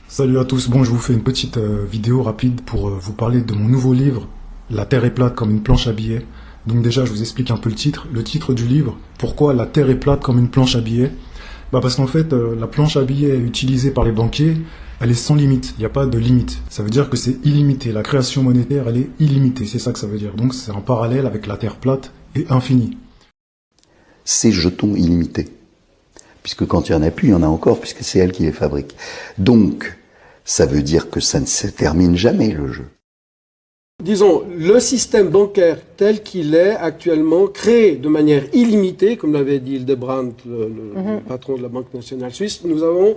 Salut à tous, bon je vous fais une petite vidéo rapide pour vous parler de mon nouveau livre, La Terre est plate comme une planche à billets. Donc déjà je vous explique un peu le titre du livre, pourquoi la Terre est plate comme une planche à billets. Parce qu'en fait la planche à billets utilisée par les banquiers, elle est sans limite, il n'y a pas de limite. Ça veut dire que c'est illimité, la création monétaire elle est illimitée, c'est ça que ça veut dire. Donc c'est un parallèle avec la Terre plate et infinie. Ces jetons illimités. Puisque quand il n'y en a plus, il y en a encore, puisque c'est elle qui les fabrique. Donc, ça veut dire que ça ne se termine jamais, le jeu. Disons, le système bancaire tel qu'il est actuellement, créé de manière illimitée, comme l'avait dit Hildebrandt, le patron de la Banque nationale suisse, nous avons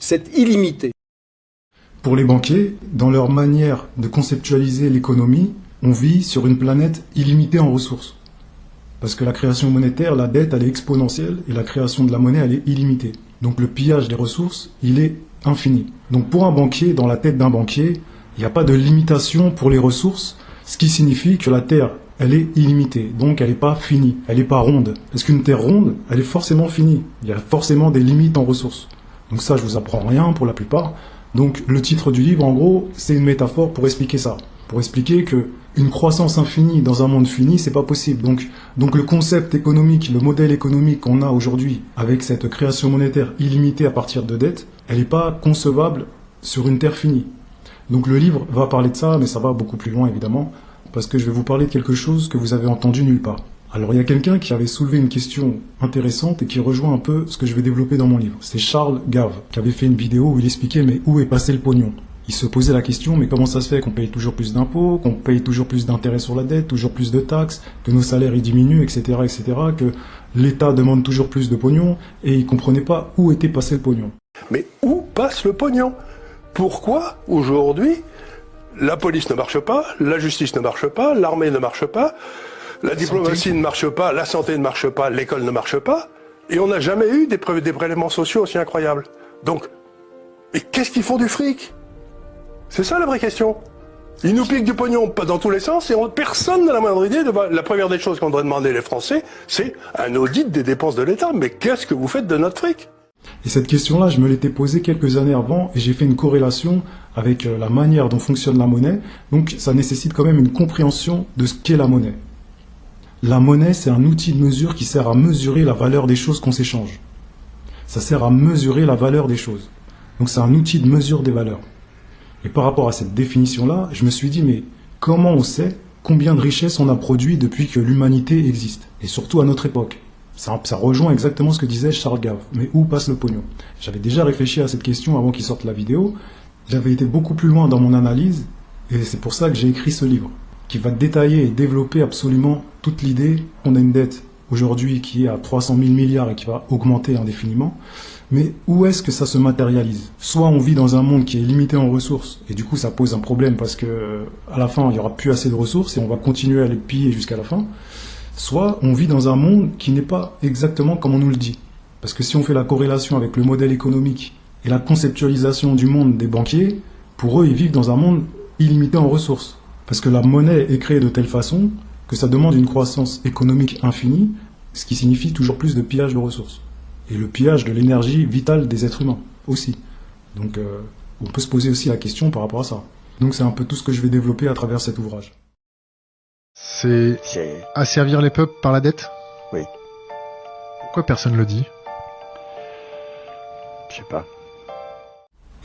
cette illimité. Pour les banquiers, dans leur manière de conceptualiser l'économie, on vit sur une planète illimitée en ressources. Parce que la création monétaire, la dette, elle est exponentielle et la création de la monnaie, elle est illimitée. Donc le pillage des ressources, il est infini. Donc pour un banquier, dans la tête d'un banquier, il n'y a pas de limitation pour les ressources, ce qui signifie que la Terre, elle est illimitée. Donc elle n'est pas finie, elle n'est pas ronde. Parce qu'une Terre ronde, elle est forcément finie. Il y a forcément des limites en ressources. Donc ça, je vous apprends rien pour la plupart. Donc le titre du livre, en gros, c'est une métaphore pour expliquer ça. Pour expliquer que une croissance infinie dans un monde fini, c'est pas possible. Donc le concept économique, le modèle économique qu'on a aujourd'hui, avec cette création monétaire illimitée à partir de dettes, elle n'est pas concevable sur une terre finie. Donc le livre va parler de ça, mais ça va beaucoup plus loin évidemment, parce que je vais vous parler de quelque chose que vous avez entendu nulle part. Alors il y a quelqu'un qui avait soulevé une question intéressante et qui rejoint un peu ce que je vais développer dans mon livre. C'est Charles Gave, qui avait fait une vidéo où il expliquait mais où est passé le pognon. Il se posait la question, mais comment ça se fait qu'on paye toujours plus d'impôts, qu'on paye toujours plus d'intérêts sur la dette, toujours plus de taxes, que nos salaires y diminuent, etc., que l'État demande toujours plus de pognon, et il comprenait pas où était passé le pognon. Mais où passe le pognon? Pourquoi, aujourd'hui, la police ne marche pas, la justice ne marche pas, l'armée ne marche pas, la diplomatie ne marche pas, la santé ne marche pas, l'école ne marche pas, et on n'a jamais eu des prélèvements sociaux aussi incroyables. Donc, et qu'est-ce qu'ils font du fric? C'est ça la vraie question. Ils nous piquent du pognon dans tous les sens et personne n'a la moindre idée. La première des choses qu'on devrait demander les Français, c'est un audit des dépenses de l'État. Mais qu'est-ce que vous faites de notre fric? Et cette question-là, je me l'étais posée quelques années avant et j'ai fait une corrélation avec la manière dont fonctionne la monnaie. Donc ça nécessite quand même une compréhension de ce qu'est la monnaie. La monnaie, c'est un outil de mesure qui sert à mesurer la valeur des choses qu'on s'échange. Ça sert à mesurer la valeur des choses. Donc c'est un outil de mesure des valeurs. Et par rapport à cette définition-là, je me suis dit, mais comment on sait combien de richesses on a produit depuis que l'humanité existe? Et surtout à notre époque. Ça rejoint exactement ce que disait Charles Gave. Mais où passe le pognon? J'avais déjà réfléchi à cette question avant qu'il sorte la vidéo. J'avais été beaucoup plus loin dans mon analyse, et c'est pour ça que j'ai écrit ce livre, qui va détailler et développer absolument toute l'idée qu'on a une dette aujourd'hui qui est à 300 000 milliards et qui va augmenter indéfiniment. Mais où est-ce que ça se matérialise? Soit on vit dans un monde qui est limité en ressources, et du coup ça pose un problème parce que à la fin il n'y aura plus assez de ressources et on va continuer à les piller jusqu'à la fin. Soit on vit dans un monde qui n'est pas exactement comme on nous le dit. Parce que si on fait la corrélation avec le modèle économique et la conceptualisation du monde des banquiers, pour eux ils vivent dans un monde illimité en ressources. Parce que la monnaie est créée de telle façon que ça demande une croissance économique infinie, ce qui signifie toujours plus de pillage de ressources. Et le pillage de l'énergie vitale des êtres humains aussi. Donc on peut se poser aussi la question par rapport à ça. Donc c'est un peu tout ce que je vais développer à travers cet ouvrage. C'est asservir les peuples par la dette? Oui. Pourquoi personne ne le dit? Je sais pas.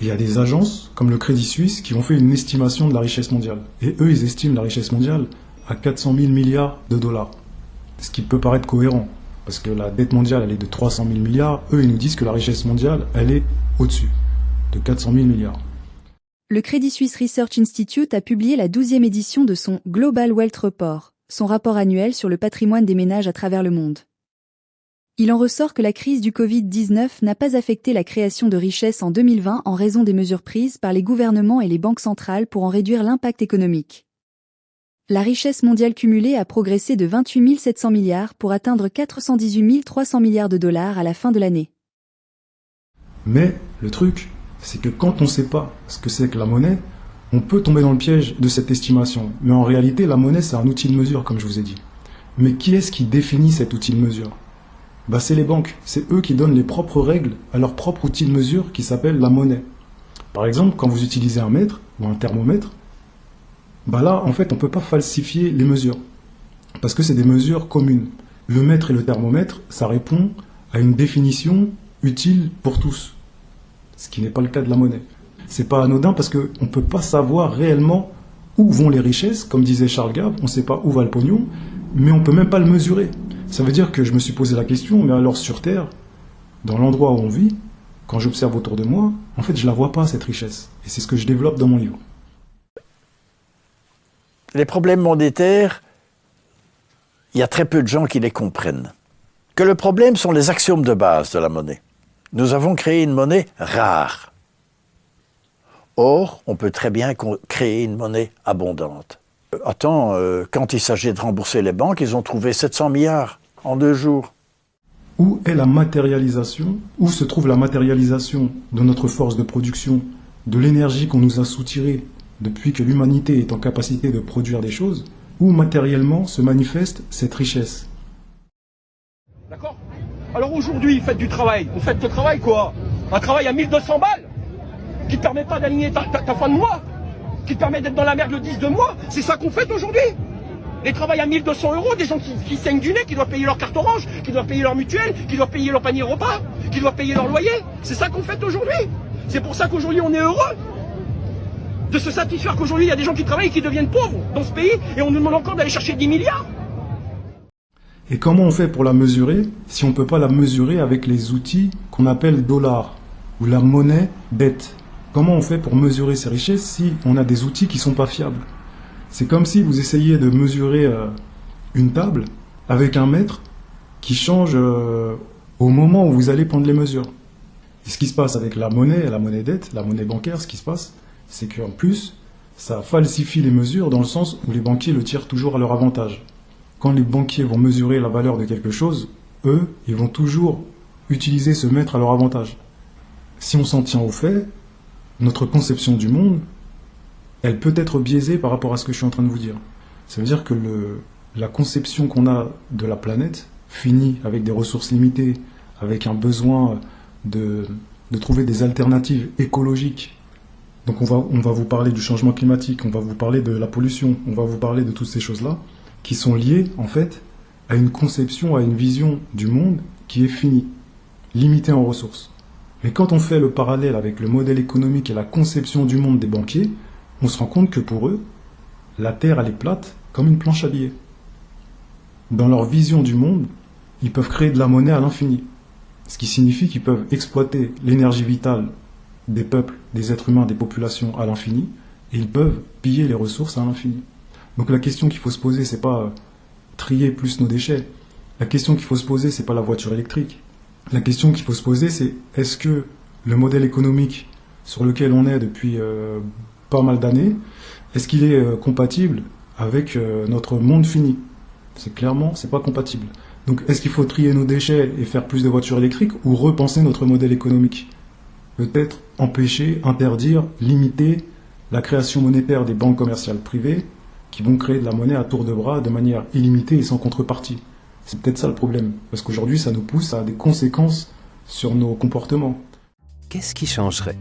Il y a des agences comme le Crédit Suisse qui ont fait une estimation de la richesse mondiale. Et eux, ils estiment la richesse mondiale à 400 000 milliards de dollars. Ce qui peut paraître cohérent. Parce que la dette mondiale, elle est de 300 000 milliards. Eux, ils nous disent que la richesse mondiale, elle est au-dessus de 400 000 milliards. Le Credit Suisse Research Institute a publié la 12e édition de son Global Wealth Report, son rapport annuel sur le patrimoine des ménages à travers le monde. Il en ressort que la crise du Covid-19 n'a pas affecté la création de richesses en 2020 en raison des mesures prises par les gouvernements et les banques centrales pour en réduire l'impact économique. La richesse mondiale cumulée a progressé de 28 700 milliards pour atteindre 418 300 milliards de dollars à la fin de l'année. Mais le truc, c'est que quand on ne sait pas ce que c'est que la monnaie, on peut tomber dans le piège de cette estimation. Mais en réalité, la monnaie, c'est un outil de mesure, comme je vous ai dit. Mais qui est-ce qui définit cet outil de mesure? C'est les banques. C'est eux qui donnent les propres règles à leur propre outil de mesure qui s'appelle la monnaie. Par exemple, quand vous utilisez un mètre ou un thermomètre, bah là, en fait, on ne peut pas falsifier les mesures. Parce que c'est des mesures communes. Le mètre et le thermomètre, ça répond à une définition utile pour tous. Ce qui n'est pas le cas de la monnaie. C'est pas anodin parce qu'on ne peut pas savoir réellement où vont les richesses. Comme disait Charles Gave, on ne sait pas où va le pognon, mais on ne peut même pas le mesurer. Ça veut dire que je me suis posé la question, mais alors sur Terre, dans l'endroit où on vit, quand j'observe autour de moi, en fait, je la vois pas, cette richesse. Et c'est ce que je développe dans mon livre. Les problèmes monétaires, il y a très peu de gens qui les comprennent. Que le problème sont les axiomes de base de la monnaie. Nous avons créé une monnaie rare. Or, on peut très bien créer une monnaie abondante. Quand il s'agit de rembourser les banques, ils ont trouvé 700 milliards en 2 jours. Où est la matérialisation? Où se trouve la matérialisation de notre force de production, de l'énergie qu'on nous a soutirée depuis que l'humanité est en capacité de produire des choses? Où matériellement se manifeste cette richesse? D'accord? Alors aujourd'hui, faites du travail. Vous faites le travail quoi? Un travail à 1200 balles qui ne te permet pas d'aligner ta fin de mois, qui te permet d'être dans la merde le 10 de mois. C'est ça qu'on fait aujourd'hui. Les travails à 1200 €, des gens qui saignent du nez, qui doivent payer leur carte orange, qui doivent payer leur mutuelle, qui doivent payer leur panier repas, qui doivent payer leur loyer. C'est ça qu'on fait aujourd'hui. C'est pour ça qu'aujourd'hui on est heureux de se satisfaire qu'aujourd'hui il y a des gens qui travaillent et qui deviennent pauvres dans ce pays et on nous demande encore d'aller chercher 10 milliards. Et comment on fait pour la mesurer si on ne peut pas la mesurer avec les outils qu'on appelle dollars ou la monnaie dette? Comment on fait pour mesurer ces richesses si on a des outils qui ne sont pas fiables? C'est comme si vous essayiez de mesurer une table avec un mètre qui change au moment où vous allez prendre les mesures. Et ce qui se passe avec la monnaie dette, la monnaie bancaire, ce qui se passe, c'est qu'en plus, ça falsifie les mesures dans le sens où les banquiers le tirent toujours à leur avantage. Quand les banquiers vont mesurer la valeur de quelque chose, eux, ils vont toujours utiliser ce mètre à leur avantage. Si on s'en tient aux faits, notre conception du monde, elle peut être biaisée par rapport à ce que je suis en train de vous dire. Ça veut dire que la conception qu'on a de la planète, finie avec des ressources limitées, avec un besoin de trouver des alternatives écologiques. Donc on va vous parler du changement climatique, on va vous parler de la pollution, on va vous parler de toutes ces choses-là, qui sont liées en fait à une conception, à une vision du monde qui est finie, limitée en ressources. Mais quand on fait le parallèle avec le modèle économique et la conception du monde des banquiers, on se rend compte que pour eux, la Terre elle est plate comme une planche à billets. Dans leur vision du monde, ils peuvent créer de la monnaie à l'infini. Ce qui signifie qu'ils peuvent exploiter l'énergie vitale des peuples, des êtres humains, des populations à l'infini, et ils peuvent piller les ressources à l'infini. Donc la question qu'il faut se poser, c'est pas trier plus nos déchets. La question qu'il faut se poser, c'est pas la voiture électrique. La question qu'il faut se poser, c'est est-ce que le modèle économique sur lequel on est depuis pas mal d'années, est-ce qu'il est compatible avec notre monde fini? C'est pas compatible. Donc est-ce qu'il faut trier nos déchets et faire plus de voitures électriques ou repenser notre modèle économique? Peut-être empêcher, interdire, limiter la création monétaire des banques commerciales privées qui vont créer de la monnaie à tour de bras de manière illimitée et sans contrepartie. C'est peut-être ça le problème, parce qu'aujourd'hui ça nous pousse à des conséquences sur nos comportements. Qu'est-ce qui changerait?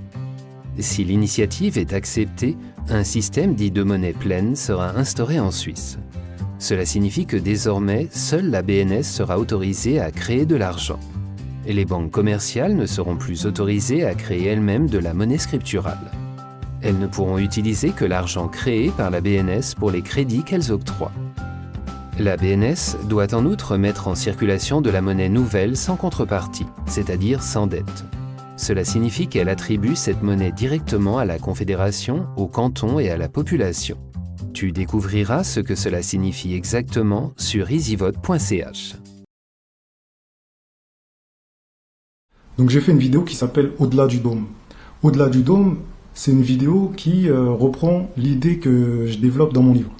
Si l'initiative est acceptée, un système dit de monnaie pleine sera instauré en Suisse. Cela signifie que désormais, seule la BNS sera autorisée à créer de l'argent. Et les banques commerciales ne seront plus autorisées à créer elles-mêmes de la monnaie scripturale. Elles ne pourront utiliser que l'argent créé par la BNS pour les crédits qu'elles octroient. La BNS doit en outre mettre en circulation de la monnaie nouvelle sans contrepartie, c'est-à-dire sans dette. Cela signifie qu'elle attribue cette monnaie directement à la Confédération, au canton et à la population. Tu découvriras ce que cela signifie exactement sur easyvote.ch. Donc j'ai fait une vidéo qui s'appelle Au-delà du dôme. Au-delà du dôme, c'est une vidéo qui reprend l'idée que je développe dans mon livre.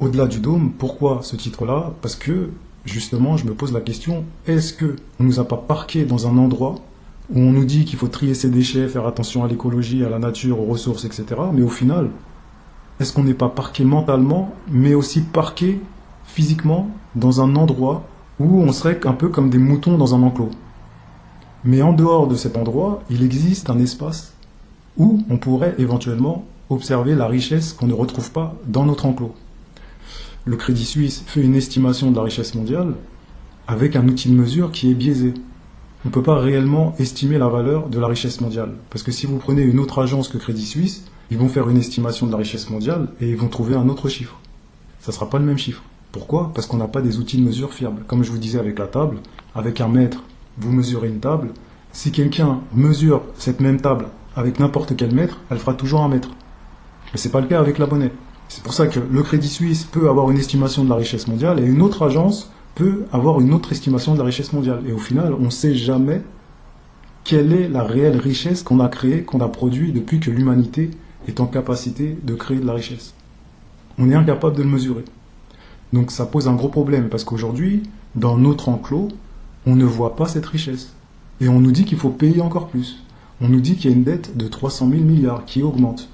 Au-delà du dôme, pourquoi ce titre-là? Parce que, justement, je me pose la question, est-ce qu'on ne nous a pas parqués dans un endroit où on nous dit qu'il faut trier ses déchets, faire attention à l'écologie, à la nature, aux ressources, etc. Mais au final, est-ce qu'on n'est pas parqué mentalement, mais aussi parqué physiquement dans un endroit où on serait un peu comme des moutons dans un enclos? Mais en dehors de cet endroit, il existe un espace Ou on pourrait éventuellement observer la richesse qu'on ne retrouve pas dans notre enclos. Le Crédit Suisse fait une estimation de la richesse mondiale avec un outil de mesure qui est biaisé. On ne peut pas réellement estimer la valeur de la richesse mondiale. Parce que si vous prenez une autre agence que Crédit Suisse, ils vont faire une estimation de la richesse mondiale et ils vont trouver un autre chiffre. Ça ne sera pas le même chiffre. Pourquoi? Parce qu'on n'a pas des outils de mesure fiables. Comme je vous disais avec la table, avec un mètre, vous mesurez une table. Si quelqu'un mesure cette même table avec n'importe quel mètre, elle fera toujours un mètre. Mais ce n'est pas le cas avec la monnaie. C'est pour ça que le Crédit Suisse peut avoir une estimation de la richesse mondiale et une autre agence peut avoir une autre estimation de la richesse mondiale. Et au final, on ne sait jamais quelle est la réelle richesse qu'on a créée, qu'on a produite depuis que l'humanité est en capacité de créer de la richesse. On est incapable de le mesurer. Donc ça pose un gros problème parce qu'aujourd'hui, dans notre enclos, on ne voit pas cette richesse. Et on nous dit qu'il faut payer encore plus. On nous dit qu'il y a une dette de 300 000 milliards qui augmente.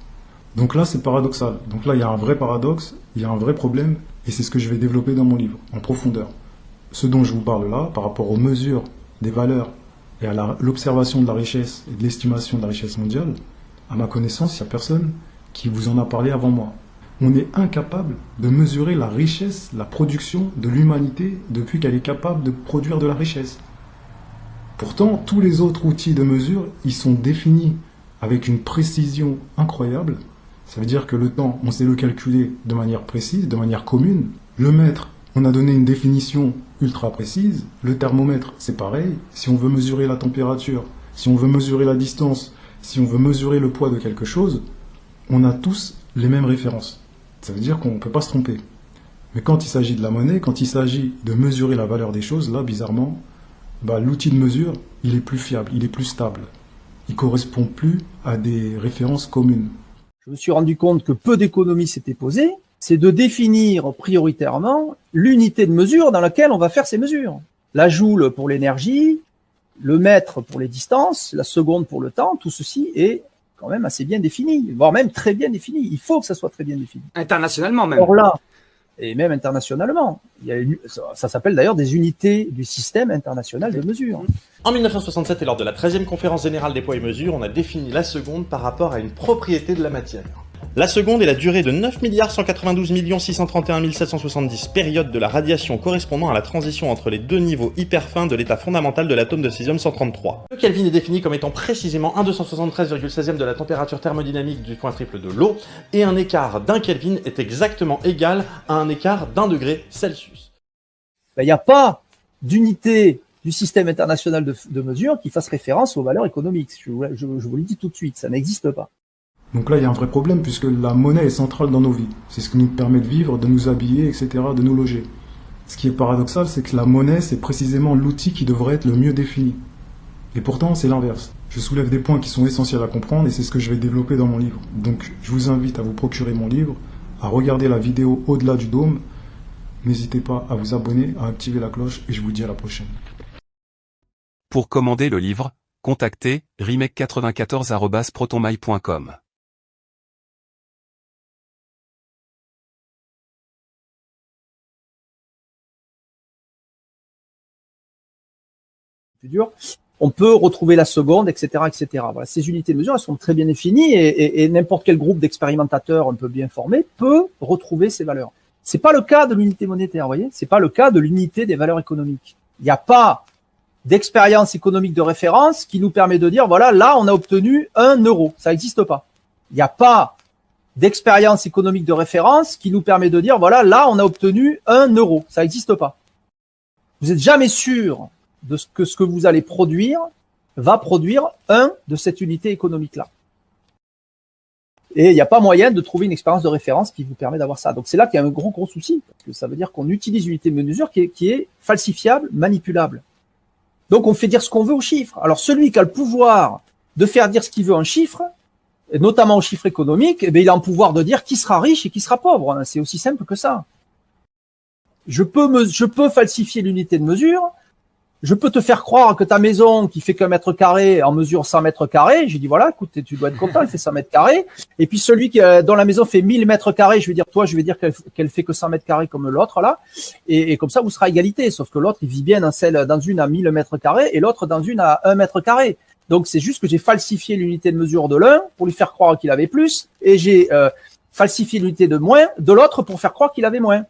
Donc là, c'est paradoxal. Donc là, il y a un vrai paradoxe, il y a un vrai problème, et c'est ce que je vais développer dans mon livre, en profondeur. Ce dont je vous parle là, par rapport aux mesures des valeurs et à l'observation de la richesse et de l'estimation de la richesse mondiale, à ma connaissance, il n'y a personne qui vous en a parlé avant moi. On est incapable de mesurer la richesse, la production de l'humanité depuis qu'elle est capable de produire de la richesse. Pourtant, tous les autres outils de mesure, ils sont définis avec une précision incroyable. Ça veut dire que le temps, on sait le calculer de manière précise, de manière commune. Le mètre, on a donné une définition ultra précise. Le thermomètre, c'est pareil. Si on veut mesurer la température, si on veut mesurer la distance, si on veut mesurer le poids de quelque chose, on a tous les mêmes références. Ça veut dire qu'on ne peut pas se tromper. Mais quand il s'agit de la monnaie, quand il s'agit de mesurer la valeur des choses, là, bizarrement, l'outil de mesure, il est plus fiable, il est plus stable. Il ne correspond plus à des références communes. Je me suis rendu compte que peu d'économies s'étaient posées, c'est de définir prioritairement l'unité de mesure dans laquelle on va faire ces mesures. La joule pour l'énergie, le mètre pour les distances, la seconde pour le temps, tout ceci est quand même assez bien défini, voire même très bien défini. Il faut que ça soit très bien défini. Internationalement même. Or là, et même internationalement. Ça s'appelle d'ailleurs des unités du système international de mesure. En 1967 et lors de la 13e conférence générale des poids et mesures, on a défini la seconde par rapport à une propriété de la matière. La seconde est la durée de 9 192 631 770 périodes de la radiation correspondant à la transition entre les deux niveaux hyper fins de l'état fondamental de l'atome de césium 133. Le Kelvin est défini comme étant précisément 1/273,16 de la température thermodynamique du point triple de l'eau, et un écart d'un Kelvin est exactement égal à un écart d'1 degré Celsius. Il n'y a pas d'unité du système international de mesure qui fasse référence aux valeurs économiques. Je vous le dis tout de suite, ça n'existe pas. Donc là, il y a un vrai problème puisque la monnaie est centrale dans nos vies. C'est ce qui nous permet de vivre, de nous habiller, etc., de nous loger. Ce qui est paradoxal, c'est que la monnaie, c'est précisément l'outil qui devrait être le mieux défini. Et pourtant, c'est l'inverse. Je soulève des points qui sont essentiels à comprendre et c'est ce que je vais développer dans mon livre. Donc, je vous invite à vous procurer mon livre, à regarder la vidéo Au-delà du dôme. N'hésitez pas à vous abonner, à activer la cloche et je vous dis à la prochaine. Pour commander le livre, contactez remec94@protonmail.com. Plus dur. On peut retrouver la seconde, etc., etc. Voilà, ces unités de mesure, elles sont très bien définies et n'importe quel groupe d'expérimentateurs un peu bien formé peut retrouver ces valeurs. C'est pas le cas de l'unité monétaire, vous voyez. C'est pas le cas de l'unité des valeurs économiques. Il n'y a pas d'expérience économique de référence qui nous permet de dire, voilà, là, on a obtenu 1 euro. Ça n'existe pas. Il n'y a pas d'expérience économique de référence qui nous permet de dire, voilà, là, on a obtenu 1 euro. Ça n'existe pas. Vous n'êtes jamais sûr de ce que vous allez produire va produire un de cette unité économique-là. Et il n'y a pas moyen de trouver une expérience de référence qui vous permet d'avoir ça. Donc c'est là qu'il y a un gros souci, parce que ça veut dire qu'on utilise une unité de mesure qui est falsifiable, manipulable. Donc on fait dire ce qu'on veut aux chiffres. Alors celui qui a le pouvoir de faire dire ce qu'il veut en chiffres, et notamment aux chiffres économiques, eh bien, il a le pouvoir de dire qui sera riche et qui sera pauvre. C'est aussi simple que ça. Je peux falsifier l'unité de mesure. Je peux te faire croire que ta maison qui fait qu'un mètre carré en mesure 100 mètres carrés, j'ai dit voilà, écoute, tu dois être content, elle fait 100 mètres carrés. Et puis celui dont la maison fait 1000 mètres carrés, je vais dire qu'elle fait que 100 mètres carrés comme l'autre là. Et comme ça, vous serez à égalité. Sauf que l'autre, il vit bien dans une à 1000 mètres carrés et l'autre dans une à 1 mètre carré. Donc c'est juste que j'ai falsifié l'unité de mesure de l'un pour lui faire croire qu'il avait plus, et j'ai falsifié l'unité de l'autre pour faire croire qu'il avait moins.